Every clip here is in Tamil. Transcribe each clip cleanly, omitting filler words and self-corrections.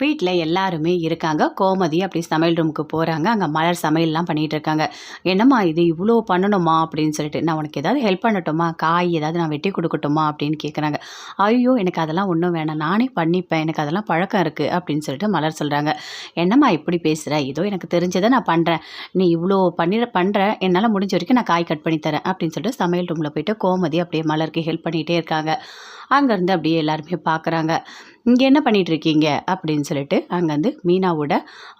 வீட்டில் எல்லாருமே இருக்காங்க. கோமதி அப்படி சமையல் ரூமுக்கு போகிறாங்க. அங்கே மலர் சமையல்லாம் பண்ணிகிட்டு இருக்காங்க. என்னம்மா இது இவ்வளோ பண்ணணுமா அப்படின்னு சொல்லிட்டு, நான் உனக்கு ஏதாவது ஹெல்ப் பண்ணட்டுமா, காய் ஏதாவது நான் வெட்டி கொடுக்கட்டுமா அப்படின்னு கேட்குறாங்க. ஐயோ எனக்கு அதெல்லாம் ஒன்றும் வேணாம், நானே பண்ணிப்பேன், எனக்கு அதெல்லாம் பழக்கம் இருக்குது அப்படின்னு சொல்லிட்டு மலர் சொல்கிறாங்க. என்னம்மா இப்படி பேசுகிற, ஏதோ எனக்கு தெரிஞ்சதை நான் பண்ணுறேன், நீ இவ்வளோ பண்ணுற, என்னால் முடிஞ்ச வரைக்கும் நான் காய் கட் பண்ணி தரேன் அப்படின்னு சொல்லிட்டு சமையல் ரூமில் போயிட்டு கோமதி அப்படியே மலருக்கு ஹெல்ப் பண்ணிகிட்டே இருக்காங்க. அங்கேருந்து அப்படியே எல்லாருமே பார்க்குறாங்க. இங்கே என்ன பண்ணிகிட்ருக்கீங்க அப்படின்னு சொல்லிட்டு அங்கேருந்து மீனாவோட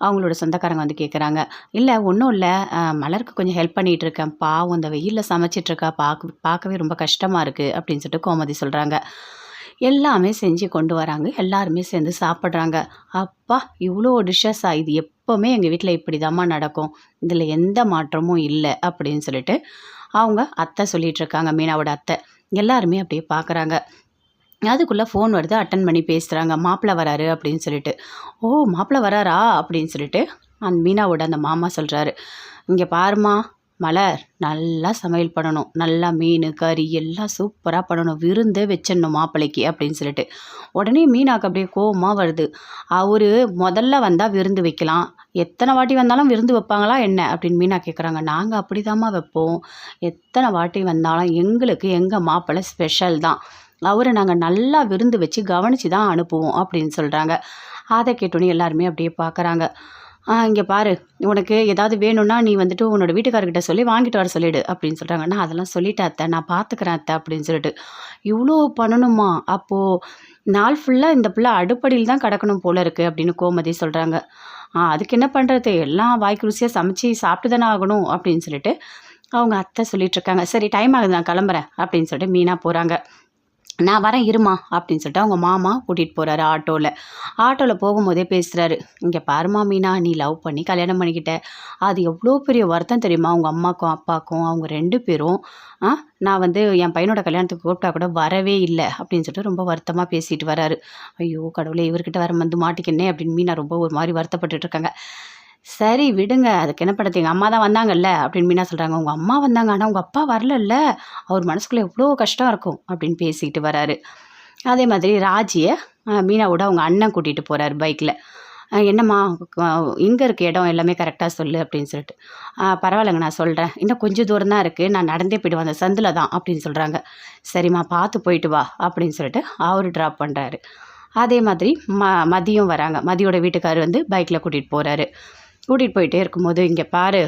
அவங்களோட சொந்தக்காரங்க வந்து கேட்குறாங்க. இல்லை ஒன்றும் இல்லை, மலருக்கு கொஞ்சம் ஹெல்ப் பண்ணிகிட்டு இருக்கேன், பாவம் இந்த வெயிலில் சமைச்சிட்ருக்கா, பார்க்கவே ரொம்ப கஷ்டமாக இருக்குது அப்படின்னு சொல்லிட்டு கோமதி சொல்கிறாங்க. எல்லாமே செஞ்சு கொண்டு வராங்க. எல்லாருமே சேர்ந்து சாப்பிட்றாங்க. அப்பா இவ்வளோ டிஷ்ஷஸா, இது எப்போவுமே எங்கள் வீட்டில் இப்படி தாம்மா நடக்கும், இதில் எந்த மாற்றமும் இல்லை அப்படின்னு சொல்லிட்டு அவங்க அத்தை சொல்லிகிட்ருக்காங்க, மீனாவோட அத்தை. எல்லாருமே அப்படியே பார்க்குறாங்க. அதுக்குள்ளே ஃபோன் வருது, அட்டன் பண்ணி பேசுகிறாங்க. மாப்பிள்ளை வராரு அப்படின்னு சொல்லிட்டு. ஓ மாப்பிள்ளை வராரா அப்படின்னு சொல்லிட்டு அந்த மீனாவோட அந்த மாமா சொல்கிறாரு. இங்கே பாருமா மலர், நல்லா சமையல் பண்ணணும், நல்லா மீன் கறி எல்லாம் சூப்பராக பண்ணணும், விருந்து வச்சிடணும் மாப்பிள்ளைக்கு அப்படின்னு சொல்லிட்டு. உடனே மீனாக்கு அப்படியே கோவமாக வருது. அவர் முதல்ல வந்தால் விருந்து வைக்கலாம், எத்தனை வாட்டி வந்தாலும் விருந்து வைப்பாங்களா என்ன அப்படின்னு மீனா கேட்குறாங்க. நாங்கள் அப்படிதாம்மா வைப்போம், எத்தனை வாட்டி வந்தாலும் எங்களுக்கு எங்கள் மாப்பிள்ளை ஸ்பெஷல் தான், அவரை நாங்கள் நல்லா விருந்து வச்சு கவனித்து தான் அனுப்புவோம் அப்படின்னு சொல்கிறாங்க. அதை கேட்டோன்னே எல்லாருமே அப்படியே பார்க்குறாங்க. இங்கே பாரு, உனக்கு ஏதாவது வேணும்னா நீ வந்துட்டு உன்னோட வீட்டுக்காரர்கிட்ட சொல்லி வாங்கிட்டு வர சொல்லிடு அப்படின்னு சொல்கிறாங்க. நான் அதெல்லாம் சொல்லிட்டேன் அத்தை, நான் பார்த்துக்கிறேன் அத்தை அப்படின்னு சொல்லிட்டு. இவ்வளோ பண்ணணுமா, அப்போது நாள் ஃபுல்லாக இந்த பிள்ளை அடுப்படியில் தான் கிடக்கணும் போல இருக்குது அப்படின்னு கோமதி சொல்கிறாங்க. அதுக்கு என்ன பண்ணுறது, எல்லாம் வாய்க்கு ருசியாக சமைச்சு சாப்பிட்டு தானே ஆகணும் அப்படின்னு சொல்லிட்டு அவங்க அத்தை சொல்லிகிட்ருக்காங்க. சரி டைம் ஆகுது, நான் கிளம்புறேன் அப்படின்னு சொல்லிட்டு மீனா போகிறாங்க. நான் வரேன் இருமா அப்படின்னு சொல்லிட்டு அவங்க மாமா கூட்டிகிட்டு போகிறாரு ஆட்டோவில் போகும்போதே பேசுகிறாரு. இங்கே பாருமா மீனா, நீ லவ் பண்ணி கல்யாணம் பண்ணிக்கிட்ட, அது எவ்வளோ பெரிய வருத்தம் தெரியுமா உங்கள் அம்மாக்கும் அப்பாவுக்கும், அவங்க 2 பேரும் நான் வந்து என் பையனோட கல்யாணத்துக்கு கூப்பிட்டா கூட வரவே இல்லை அப்படின்னு சொல்லிட்டு ரொம்ப வருத்தமாக பேசிட்டு வராரு. ஐயோ கடவுளே, இவர்கிட்ட வர வந்து மாட்டிக்கினே அப்படின்னு மீனா ரொம்ப ஒரு மாதிரி வருத்தப்பட்டுட்டு இருக்காங்க. சரி விடுங்க, அதுக்கு என்ன படுத்து, எங்கள் அம்மா தான் வந்தாங்கல்ல அப்படின்னு மீனா சொல்கிறாங்க. உங்கள் அம்மா வந்தாங்க, ஆனால் உங்கள் அப்பா வரலல்ல, அவர் மனசுக்குள்ளே எவ்வளோ கஷ்டம் இருக்கும் அப்படின்னு பேசிக்கிட்டு வராரு. அதே மாதிரி ராஜியை மீனாவோட அவங்க அண்ணன் கூட்டிகிட்டு போகிறாரு பைக்கில். என்னம்மா எங்கே இருக்க இடம் எல்லாமே கரெக்டாக சொல்லு அப்படின்னு சொல்லிட்டு. பரவாயில்லைங்க நான் சொல்கிறேன், இன்னும் கொஞ்சம் தூரம் தான் இருக்குது, நான் நடந்தே போய்ட்டு வந்தேன், சந்தில் தான் அப்படின்னு சொல்கிறாங்க. சரிம்மா பார்த்து போயிட்டு வா அப்படின்னு சொல்லிட்டு அவர் ட்ராப் பண்ணுறாரு. அதே மாதிரி மதியம் வராங்க. மதியோட வீட்டுக்காரர் வந்து பைக்கில் கூட்டிகிட்டு போகிறாரு. கூட்டிகிட்டு போயிட்டே இருக்கும்போது, இங்கே பாரு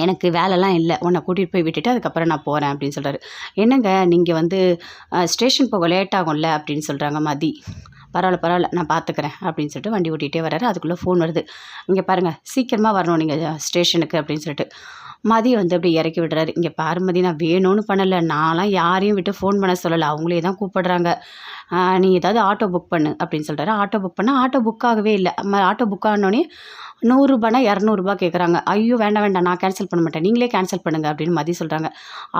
எனக்கு வேலைலாம் இல்லை, உன்னை கூட்டிகிட்டு போய் விட்டுட்டு அதுக்கப்புறம் நான் போகிறேன் அப்படின்னு சொல்கிறாரு. என்னங்க நீங்கள் வந்து ஸ்டேஷன் போக லேட் ஆகும்ல அப்படின்னு சொல்கிறாங்க மதி. பரவாயில்ல நான் பார்த்துக்கிறேன் அப்படின்னு சொல்லிட்டு வண்டி ஓட்டிகிட்டே வர்றாரு. அதுக்குள்ளே ஃபோன் வருது. இங்கே பாருங்கள் சீக்கிரமாக வரணும் நீங்கள் ஸ்டேஷனுக்கு அப்படின்னு சொல்லிட்டு மதி வந்து அப்படி இறக்கி விடுறாரு. இங்கே பாரு மதி, நான் வேணும்னு பண்ணலை, நான்லாம் யாரையும் விட்டு ஃபோன் பண்ண சொல்லலை, அவங்களே தான் கூப்பிடுறாங்க, நீ ஏதாவது ஆட்டோ புக் பண்ணு அப்படின்னு சொல்கிறாரு. ஆட்டோ புக் பண்ணால் ஆட்டோ புக் ஆகவே இல்லை. ஆட்டோ புக் ஆனோடனே 100 ரூபானா 200 கேட்குறாங்க. ஐயோ வேண்டாம் நான் கேன்சல் பண்ண மாட்டேன், நீங்களே கேன்சல் பண்ணுங்கள் அப்படின்னு மதி சொல்கிறாங்க.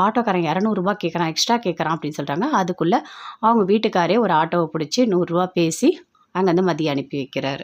ஆட்டோக்காரன் 200 கேட்குறான், எக்ஸ்ட்ரா கேட்குறான் அப்படின்னு சொல்கிறாங்க. அதுக்குள்ளே அவங்க வீட்டுக்காரே ஒரு ஆட்டோவை பிடிச்சி 100 பேசி அங்கேருந்து மதியை அனுப்பி வைக்கிறாரு.